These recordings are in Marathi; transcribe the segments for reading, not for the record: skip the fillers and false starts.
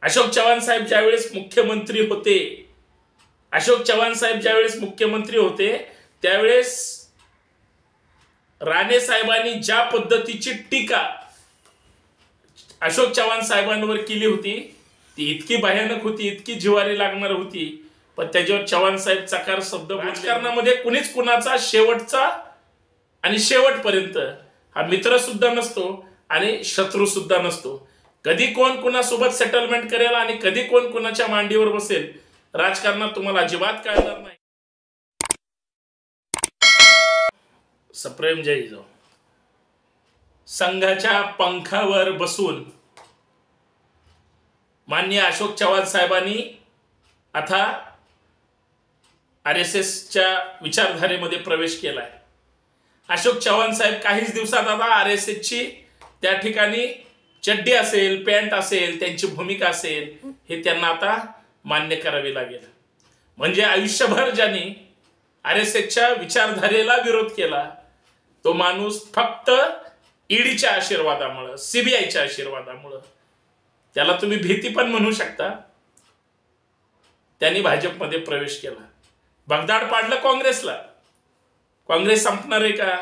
अशोक चव्हाण साहेब ज्यावेळेस मुख्यमंत्री होते त्यावेळेस राणे साहेबांनी ज्या पद्धतीची टीका अशोक चव्हाण साहेबांवर केली होती ती इतकी भयानक होती, इतकी जिव्हारी लागणार होती, पण त्याच्यावर चव्हाण साहेब चकार शब्द. राजकारणामध्ये कुणीच कुणाचा शेवटचा आणि शेवटपर्यंत हा मित्र सुद्धा नसतो आणि शत्रू सुद्धा नसतो. कधी कोण कुणासोबत सेटलमेंट करेल आणि कधी कोण कुणाच्या मांडीवर बसेल राजकारणात तुम्हाला अजिबात कळणार नाही. सप्रेम जय जो संघाच्या पंखावर बसून माननीय अशोक चव्हाण साहेबांनी आता RSSच्या विचारधारेमध्ये प्रवेश केलाय. अशोक चव्हाण साहेब काहीच दिवसात आता RSSची त्या ठिकाणी चड्डी असेल, पॅन्ट असेल, त्यांची भूमिका असेल हे त्यांना आता मान्य करावे लागेल. म्हणजे आयुष्यभर ज्यांनी RSSच्या विचारधारेला विरोध केला तो माणूस फक्त ईडीच्या आशीर्वादामुळं, CBIच्या आशीर्वादामुळं, त्याला तुम्ही भीती पण म्हणू शकता, त्यांनी भाजपमध्ये प्रवेश केला. भगदाड पाडलं काँग्रेसला. काँग्रेस संपणार आहे का?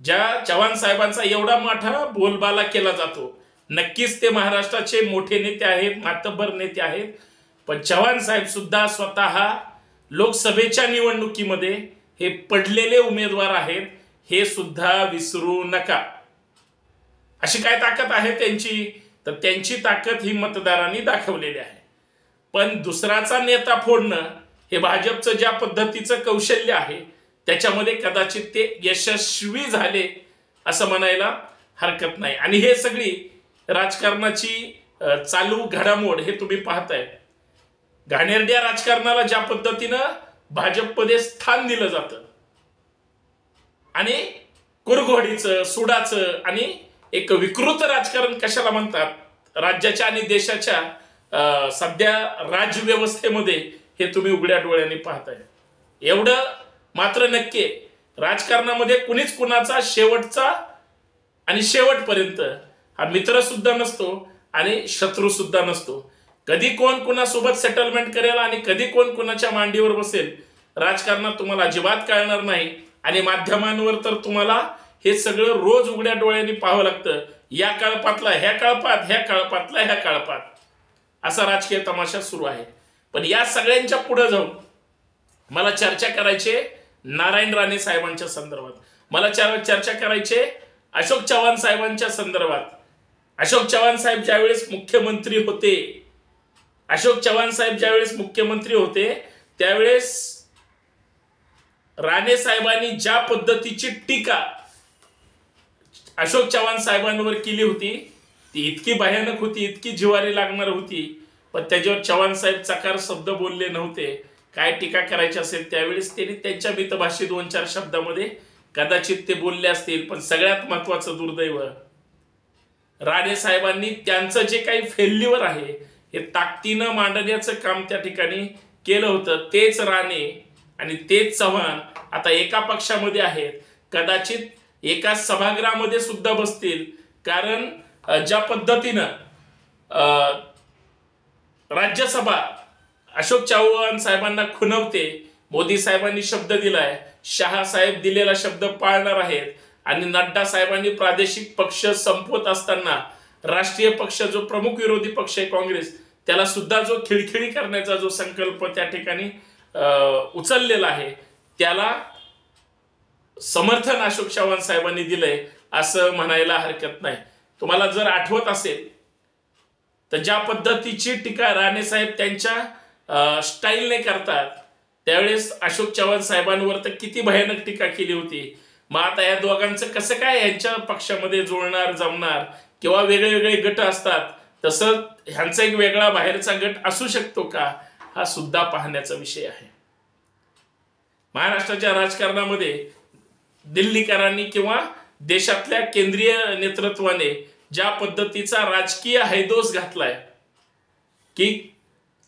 ज्या चव्हाण साहेबांचा एवढा मोठा बोलबाला केला जातो, नक्कीच ते महाराष्ट्राचे मोठे नेते आहेत, मातब्बर नेते आहेत, पण चव्हाण साहेब सुद्धा स्वतः लोकसभेच्या निवडणुकीमध्ये हे पडलेले उमेदवार आहेत हे सुद्धा विसरू नका. अशी काय ताकद आहे त्यांची? तर त्यांची ताकद ही मतदारांनी दाखवलेली आहे. पण दुसराचा नेता फोडणं हे भाजपचं ज्या पद्धतीचं कौशल्य आहे त्याच्यामध्ये कदाचित ते यशस्वी झाले असं म्हणायला हरकत नाही. आणि हे सगळी राजकारणाची चालू घडामोड हे तुम्ही पाहताय. घाणेरड्या राजकारणाला ज्या पद्धतीनं भाजपमध्ये स्थान दिलं जातं आणि कुरघोडीचं, सुडाचं आणि एक विकृत राजकारण कशाला म्हणतात, राज्याच्या आणि देशाच्या सध्या राजव्यवस्थेमध्ये हे तुम्ही उघड्या डोळ्यांनी पाहताय. एवढं मात्र नक्की, राजकारणामध्ये कुणीच कुणाचा शेवटचा आणि शेवटपर्यंत हा मित्र सुद्धा नसतो आणि शत्रू सुद्धा नसतो. कधी कोण कुणासोबत सेटलमेंट करेल आणि कधी कोण कुणाच्या मांडीवर बसेल राजकारणात तुम्हाला अजिबात कळणार नाही. आणि माध्यमांवर तर तुम्हाला हे सगळं रोज उघड्या डोळ्यांनी पाहावं लागतं. या कळपातला ह्या कळपात, ह्या कळपातला ह्या कळपात, असा राजकीय तमाशा सुरू आहे. पण या सगळ्यांच्या पुढे जाऊन मला चर्चा करायची नारायण राणे साहेबांच्या संदर्भात, मला चर्चा करायची अशोक चव्हाण साहेबांच्या संदर्भात. अशोक चव्हाण साहेब ज्यावेळेस मुख्यमंत्री होते त्यावेळेस राणे साहेबांनी ज्या पद्धतीची टीका अशोक चव्हाण साहेबांवर केली होती ती इतकी भयानक होती, इतकी जिव्हारी लागणार होती, पण त्याच्यावर चव्हाण साहेब चकार शब्द बोलले नव्हते. काय टीका करायची असेल त्यावेळेस त्यांनी त्यांच्या मितभाषी 2-4 शब्दामध्ये कदाचित ते बोलले असतील. पण सगळ्यात महत्वाचं दुर्दैव, राणे साहेबांनी त्यांचं जे काही फेल्युअर आहे हे ताकदीनं मांडण्याचं काम त्या ठिकाणी केलं होतं. तेच राणे आणि तेच चव्हाण आता एका पक्षामध्ये आहेत, कदाचित एका सभागृहामध्ये सुद्धा बसतील. कारण ज्या पद्धतीनं राज्यसभा अशोक चव्हाण साहेबांना खुणवते, मोदी साहेबांनी शब्द दिलाय, शहा साहेब दिलेला शब्द पाळणार आहेत आणि नड्डा साहेबांनी प्रादेशिक पक्ष संपवत असताना राष्ट्रीय पक्ष जो प्रमुख विरोधी पक्ष आहे काँग्रेस, त्याला सुद्धा जो खिळखिळी करण्याचा जो संकल्प त्या ठिकाणी उचललेला आहे त्याला समर्थन अशोक चव्हाण साहेबांनी दिलंय असं म्हणायला हरकत नाही. तुम्हाला जर आठवत असेल तर ज्या पद्धतीची टीका राणे साहेब त्यांच्या स्टाईलने करतात त्यावेळेस अशोक चव्हाण साहेबांवर तर किती भयानक टीका केली होती. मग आता या दोघांचं कसं काय यांच्या पक्षामध्ये जुळणार, जमणार, किंवा वेगळे वेगळे गट असतात तसं ह्यांचा एक वेगळा बाहेरचा गट असू शकतो का, हा सुद्धा पाहण्याचा विषय आहे. महाराष्ट्राच्या राजकारणामध्ये दिल्लीकरांनी किंवा देशातल्या केंद्रीय नेतृत्वाने ज्या पद्धतीचा राजकीय हैदोस घातलाय की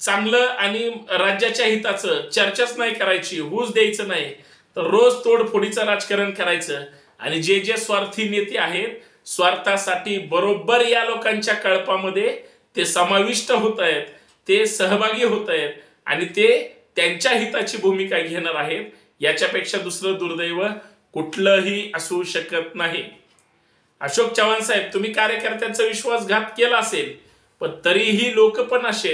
चांगलं आणि राज्याच्या हिताचं चर्चाच नाही करायची, हुज द्यायचं नाही, तर रोज तोडफोडीचं राजकारण करायचं. आणि जे जे स्वार्थी नेते आहेत स्वार्थासाठी बरोबर या लोकांच्या कळपामध्ये ते समाविष्ट होत आहेत, ते सहभागी होत आहेत आणि ते त्यांच्या हिताची भूमिका घेणार आहेत. याच्यापेक्षा दुसरं दुर्दैव कुठलंही असू शकत नाही. अशोक चव्हाण साहेब, तुम्ही कार्यकर्त्यांचा विश्वासघात केला असेल, पण तरीही लोक पण असे,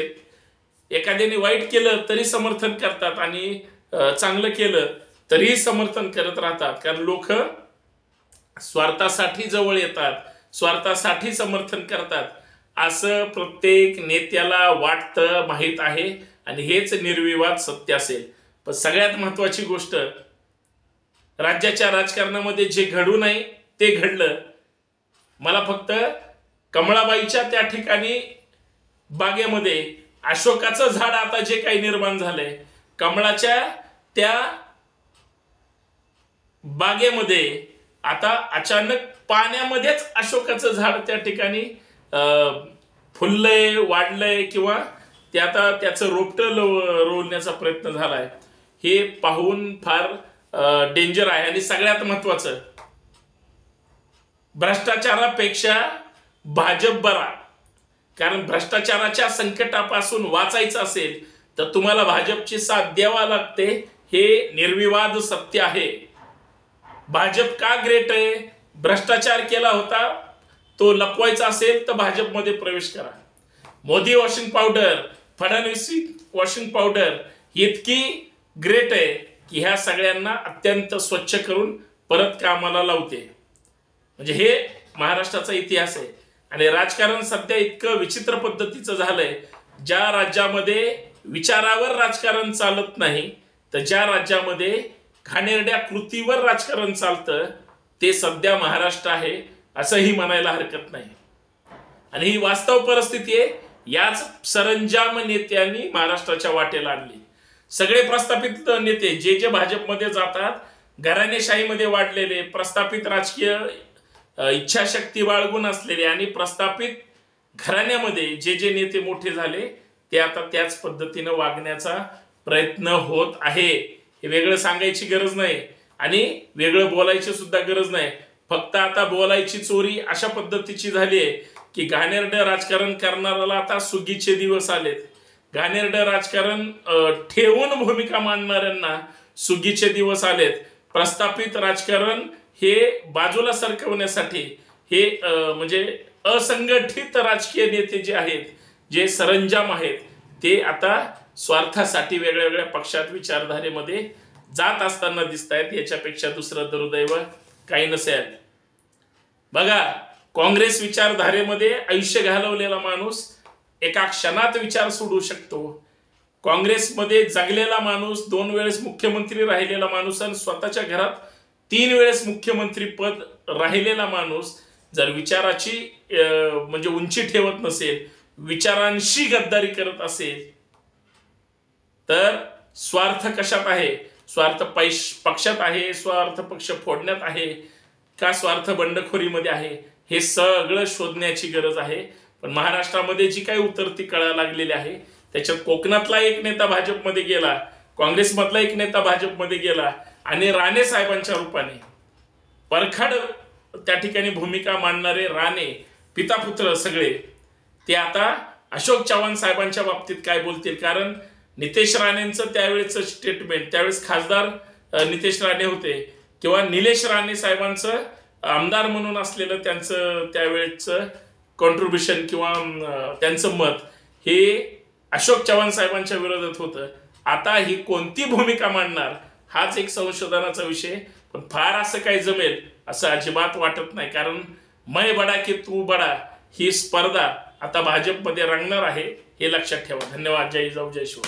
एखाद्याने वाईट केलं तरी समर्थन करतात आणि चांगलं केलं तरीही समर्थन करत राहतात. कारण लोक स्वार्थासाठी जवळ येतात, स्वार्थासाठी समर्थन करतात असं प्रत्येक नेत्याला वाटतं, माहीत आहे आणि हेच निर्विवाद सत्य असेल. पण सगळ्यात महत्वाची गोष्ट, राज्याच्या राजकारणामध्ये जे घडू नये ते घडलं. मला फक्त कमळाबाईच्या त्या ठिकाणी बागेमध्ये अशोकाचं झाड आता जे काही निर्माण झालंय, कमळाच्या त्या बागेमध्ये आता अचानक पाण्यामध्येच अशोकाचं झाड त्या ठिकाणी फुललंय, वाढलंय किंवा ते आता त्याचं रोपटं रोवण्याचा प्रयत्न झालाय. हे पाहून फार डेंजर आहे. आणि सगळ्यात महत्वाचं, भ्रष्टाचारापेक्षा भाजप बरा. कारण भ्रष्टाचाराच्या संकटापासून वाचायचं असेल तर तुम्हाला भाजपची साथ द्यावा लागते, हे निर्विवाद सत्य आहे. भाजप का ग्रेट आहे? भ्रष्टाचार केला होता तो लपवायचा असेल तर भाजपमध्ये प्रवेश करा. Modi washing powder, Fadnavis washing powder इतकी ग्रेट आहे की ह्या सगळ्यांना अत्यंत स्वच्छ करून परत कामाला लावते. म्हणजे हे महाराष्ट्राचा इतिहास आहे. आणि राजकारण सध्या इतकं विचित्र पद्धतीचं झालंय, ज्या राज्यामध्ये विचारावर राजकारण चालत नाही तर ज्या राज्यामध्ये घाणेरड्या कृतीवर राजकारण चालतं ते सध्या महाराष्ट्र आहे असंही म्हणायला हरकत नाही. आणि ही वास्तव परिस्थिती आहे. याच सरंजाम नेत्यांनी महाराष्ट्राच्या वाटेला आणली. सगळे प्रस्थापित नेते जे जे भाजपमध्ये जातात, घराणेशाहीमध्ये वाढलेले, प्रस्थापित राजकीय इच्छाशक्ती बाळगून असलेले आणि प्रस्थापित घराण्यामध्ये जे जे नेते मोठे झाले ते आता त्याच पद्धतीनं वागण्याचा प्रयत्न होत आहे. हे वेगळं सांगायची गरज नाही आणि वेगळं बोलायची सुद्धा गरज नाही. फक्त आता बोलायची चोरी अशा पद्धतीची झाली आहे की घाणेरडं राजकारण करणाऱ्याला आता सुगीचे दिवस आलेत. घाणेरडं राजकारण ठेवून भूमिका मांडणाऱ्यांना सुगीचे दिवस आलेत. प्रस्थापित राजकारण हे बाजूला सरकवण्यासाठी हे म्हणजे असंघटित राजकीय नेते जे आहेत, जे सरंजाम आहेत, ते आता स्वार्थासाठी वेगळ्या वेगळ्या पक्षात विचारधारेमध्ये जात असताना दिसत आहेत. याच्यापेक्षा दुसरं दुर्दैव काही नसेल. बघा, काँग्रेस विचारधारेमध्ये आयुष्य घालवलेला माणूस एका क्षणात विचार सोडू शकतो. काँग्रेसमध्ये जगलेला माणूस, 2 वेळेस मुख्यमंत्री राहिलेला माणूस आणि स्वतःच्या घरात 3 वेळेस मुख्यमंत्री पद राहिलेला माणूस जर विचाराची म्हणजे उंची ठेवत नसेल, विचारांशी गद्दारी करत असेल तर स्वार्थ कशात आहे? स्वार्थ पक्षात आहे, स्वार्थ पक्ष फोडण्यात आहे का स्वार्थ बंडखोरीमध्ये आहे? हे सगळं शोधण्याची गरज आहे. पण महाराष्ट्रामध्ये जी काही उतरती कळा लागलेली आहे त्याच्यात कोकणातला एक नेता भाजपमध्ये गेला, काँग्रेसमधला एक नेता भाजपमध्ये गेला आणि राणे साहेबांच्या रूपाने परखड त्या ठिकाणी भूमिका मांडणारे राणे पितापुत्र सगळे ते आता अशोक चव्हाण साहेबांच्या बाबतीत काय बोलतील? कारण नितेश राणेंचं त्यावेळेचं स्टेटमेंट, त्यावेळेस खासदार नितेश राणे होते किंवा निलेश राणे साहेबांचं आमदार म्हणून असलेलं त्यांचं त्यावेळेचं कॉन्ट्रीब्युशन किंवा त्यांचं मत हे अशोक चव्हाण साहेबांच्या विरोधात होतं. आता ही कोणती भूमिका मांडणार हाच एक संशोधनाचा विषय. पण फार असं काही जमेल असं अजिबात वाटत नाही. कारण मैं बडा की तू बडा ही स्पर्धा आता भाजपमध्ये रंगणार आहे, हे लक्षात ठेवा. धन्यवाद. जय जाऊ जय शिव.